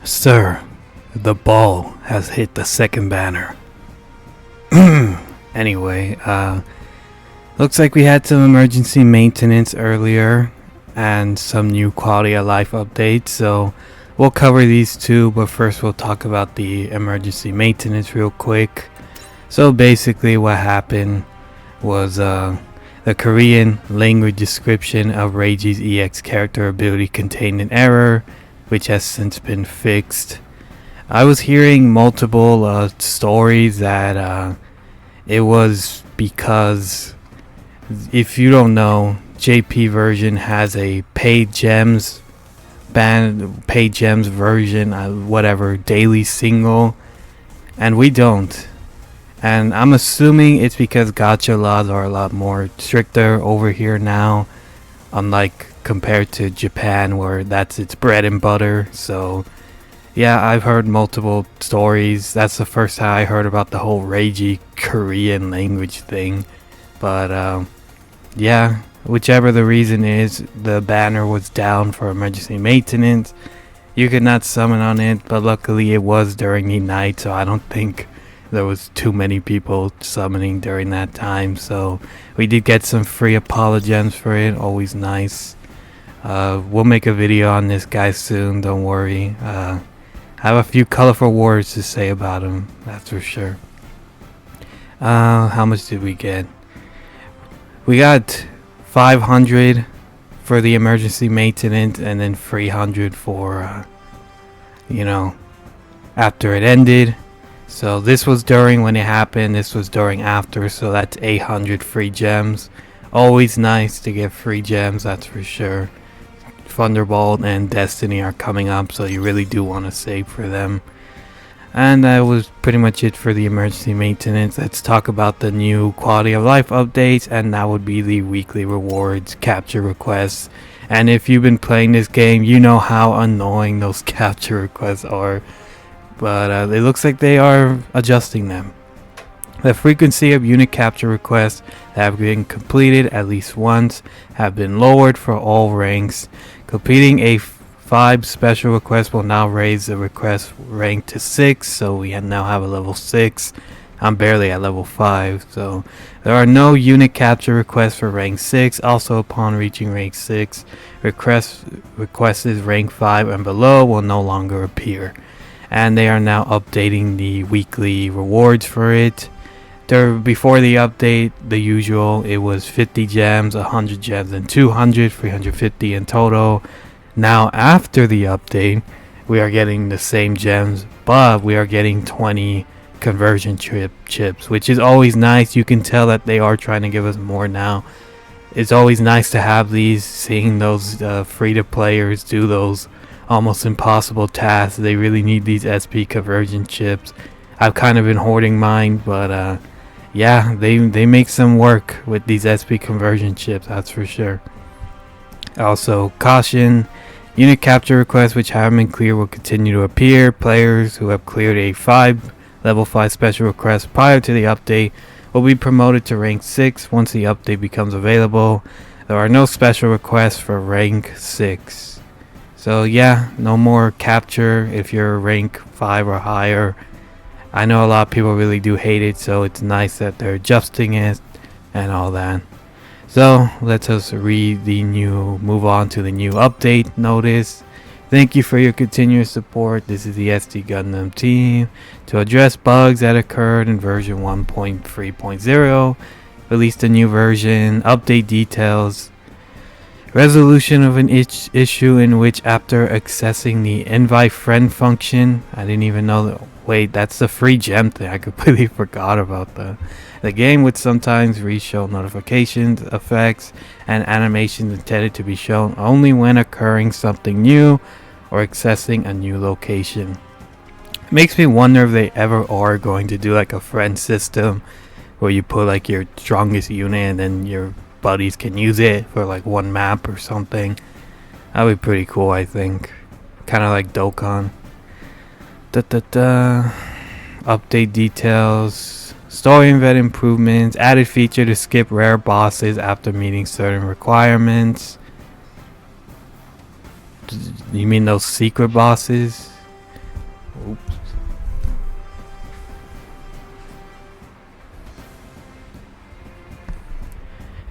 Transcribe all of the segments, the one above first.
Sir, the ball has hit the second banner. Anyway, looks like we had some emergency maintenance earlier and some new quality of life updates, so we'll cover these two, but first we'll talk about the emergency maintenance real quick. So basically what happened was the Korean language description of Reiji's EX character ability contained an error, which has since been fixed. I was hearing multiple stories that it was because, if you don't know, JP version has a paid gems version, whatever, daily single, and we don't. And I'm assuming it's because gacha laws are a lot more stricter over here now, unlike compared to Japan where that's its bread and butter. So yeah, I've heard multiple stories. That's the first time I heard about the whole Reiji Korean language thing. But yeah, whichever the reason is, the banner was down for emergency maintenance. You could not summon on it, but luckily it was during the night, so I don't think there was too many people summoning during that time. So we did get some free Apollo gems for it, always nice. We'll make a video on this guy soon, don't worry. I have a few colorful words to say about him, that's for sure. How much did we get? We got 500 for the emergency maintenance, and then 300 for after it ended. So this was during when it happened, this was during after, so that's 800 free gems. Always nice to get free gems, that's for sure. Thunderbolt and Destiny are coming up, so you really do want to save for them. And that was pretty much it for the emergency maintenance. Let's talk about the new quality of life updates, and that would be the weekly rewards, capture requests. And if you've been playing this game, you know how annoying those capture requests are. But it looks like they are adjusting them. The frequency of unit capture requests that have been completed at least once have been lowered for all ranks. Completing a 5 special request will now raise the request rank to 6, so we now have a level 6. I'm barely at level 5, so there are no unit capture requests for rank 6. Also, upon reaching rank 6, requests rank 5 and below will no longer appear. And they are now updating the weekly rewards for it. Before the update, the usual, it was 50 gems, 100 gems, and 200, 350 in total. Now after the update, we are getting the same gems, but we are getting 20 conversion chips, which is always nice. You can tell that they are trying to give us more now. It's always nice to have these, seeing those free-to-players do those almost impossible tasks. They really need these SP conversion chips. I've kind of been hoarding mine, but yeah, they make some work with these SP conversion chips, that's for sure. Also, caution, unit capture requests which haven't been cleared will continue to appear. Players who have cleared a level 5 special request prior to the update will be promoted to rank 6 once the update becomes available. There are no special requests for rank 6. So yeah, no more capture if you're rank 5 or higher. I know a lot of people really do hate it, so it's nice that they're adjusting it and all that. So let us move on to the new update notice. Thank you for your continuous support. This is the SD Gundam team. To address bugs that occurred in version 1.3.0, released a new version, update details. Resolution of an issue in which, after accessing the invite friend function, I didn't even know that. Wait, that's the free gem thing. I completely forgot about that. The game would sometimes re-show notifications, effects, and animations intended to be shown only when occurring something new or accessing a new location. It makes me wonder if they ever are going to do like a friend system where you put like your strongest unit and then your buddies can use it for like one map or something. That'd be pretty cool, I think. Kind of like Dokkan. Update details. Story event improvements. Added feature to skip rare bosses after meeting certain requirements. You mean those secret bosses? Oops.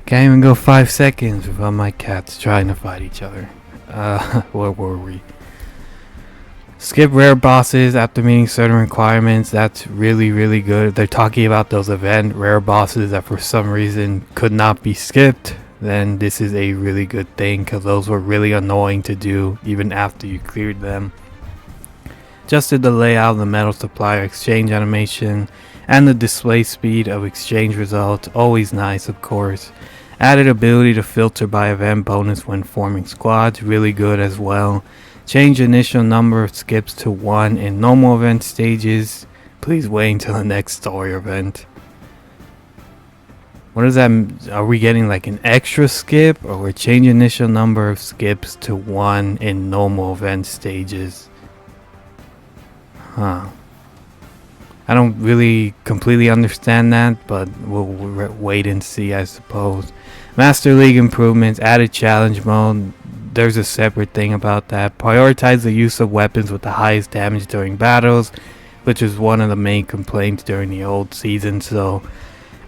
Can't even go 5 seconds without my cats trying to fight each other. Where were we? Skip rare bosses after meeting certain requirements. That's really good. They're talking about those event rare bosses that for some reason could not be skipped. Then this is a really good thing, because those were really annoying to do even after you cleared them. Adjusted the layout of the metal supplier exchange animation and the display speed of exchange results. Always nice, of course. Added ability to filter by event bonus when forming squads. Really good as well. Change initial number of skips to 1 in normal event stages. Please wait until the next story event. What does that mean? Are we getting like an extra skip, or we're changing initial number of skips to 1 in normal event stages? Huh. I don't really completely understand that, but we'll wait and see, I suppose. Master League improvements, added challenge mode. There's a separate thing about that. Prioritize the use of weapons with the highest damage during battles, which is one of the main complaints during the old season, so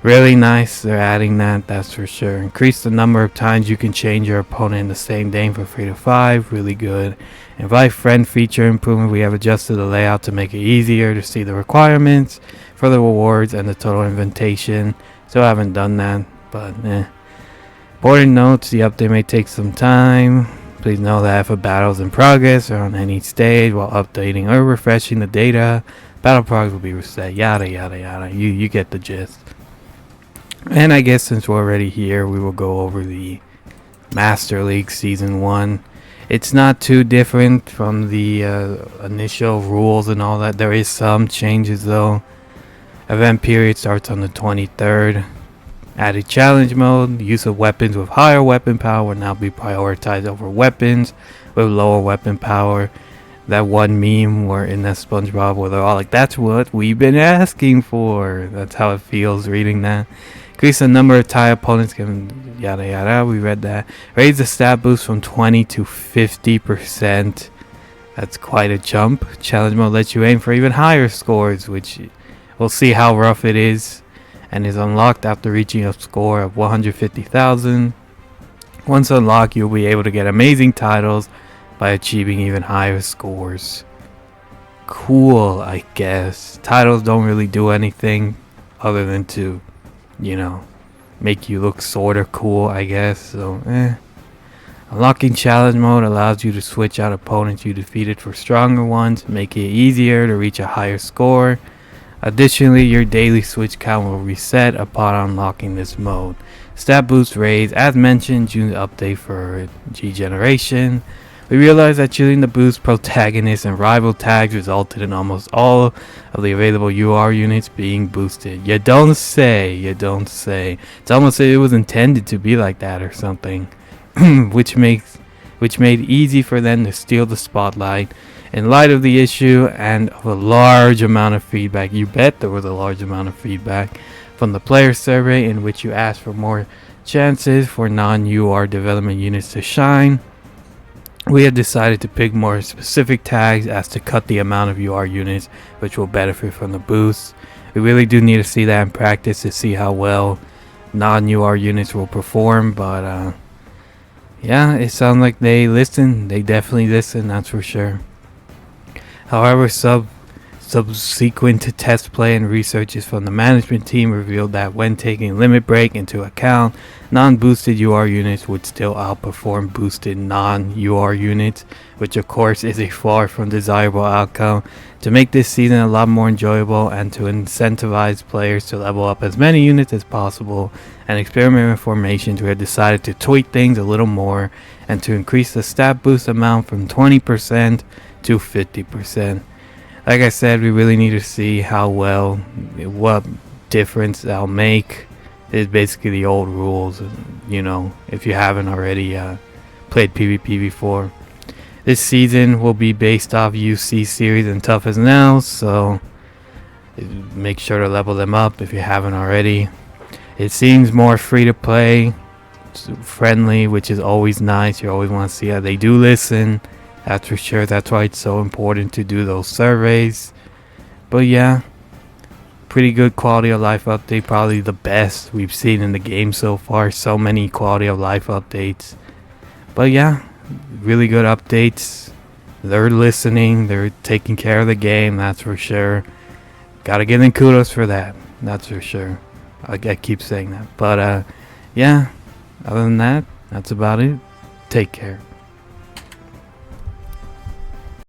really nice they're adding that, that's for sure. Increase the number of times you can change your opponent in the same game from 3 to 5, really good. Invite friend feature improvement. We have adjusted the layout to make it easier to see the requirements for the rewards and the total invitation. So I haven't done that, but Important notes, the update may take some time. Please know that if a battle is in progress or on any stage while updating or refreshing the data, battle progress will be reset, yada yada yada. You get the gist. And I guess since we're already here, we will go over the Master League Season 1. It's not too different from the initial rules and all that. There is some changes though. Event period starts on the 23rd. Added challenge mode. Use of weapons with higher weapon power will now be prioritized over weapons with lower weapon power. That one meme where in that SpongeBob where they're all like, that's what we've been asking for. That's how it feels reading that. Increase the number of tie opponents given, yada yada, we read that. Raise the stat boost from 20 to 50%. That's quite a jump. Challenge mode lets you aim for even higher scores, which we'll see how rough it is, and is unlocked after reaching a score of 150,000. Once unlocked, you'll be able to get amazing titles by achieving even higher scores. Cool, I guess. Titles don't really do anything other than to, make you look sorta cool, I guess. So, Unlocking challenge mode allows you to switch out opponents you defeated for stronger ones, making it easier to reach a higher score. Additionally, your daily switch count will reset upon unlocking this mode. Stat boost raised, as mentioned, June update for G generation. We realized that choosing the boost protagonists and rival tags resulted in almost all of the available UR units being boosted. You don't say. It's almost like it was intended to be like that or something, which made easy for them to steal the spotlight. In light of the issue and of a large amount of feedback, you bet there was a large amount of feedback from the player survey in which you asked for more chances for non-UR development units to shine, we have decided to pick more specific tags as to cut the amount of UR units which will benefit from the boost. We really do need to see that in practice to see how well non-UR units will perform, but yeah, it sounds like they listen. They definitely listen, that's for sure. However, subsequent to test play and researches from the management team revealed that when taking limit break into account, non-boosted UR units would still outperform boosted non-UR units, which of course is a far from desirable outcome. To make this season a lot more enjoyable and to incentivize players to level up as many units as possible and experiment with formations, we have decided to tweak things a little more and to increase the stat boost amount from 20% to 50%. Like I said, we really need to see what difference that'll make. It's basically the old rules, if you haven't already played PvP before. This season will be based off UC series and Tough as Nails, so make sure to level them up if you haven't already. It seems more free to play, friendly, which is always nice. You always want to see how they do listen, That's for sure. That's why it's so important to do those surveys. But yeah, pretty good quality of life update. Probably the best we've seen in the game so far. So many quality of life updates. But yeah, really good updates. They're listening. They're taking care of the game. That's for sure. Gotta give them kudos for that. That's for sure. I keep saying that. But yeah, other than that, that's about it. Take care.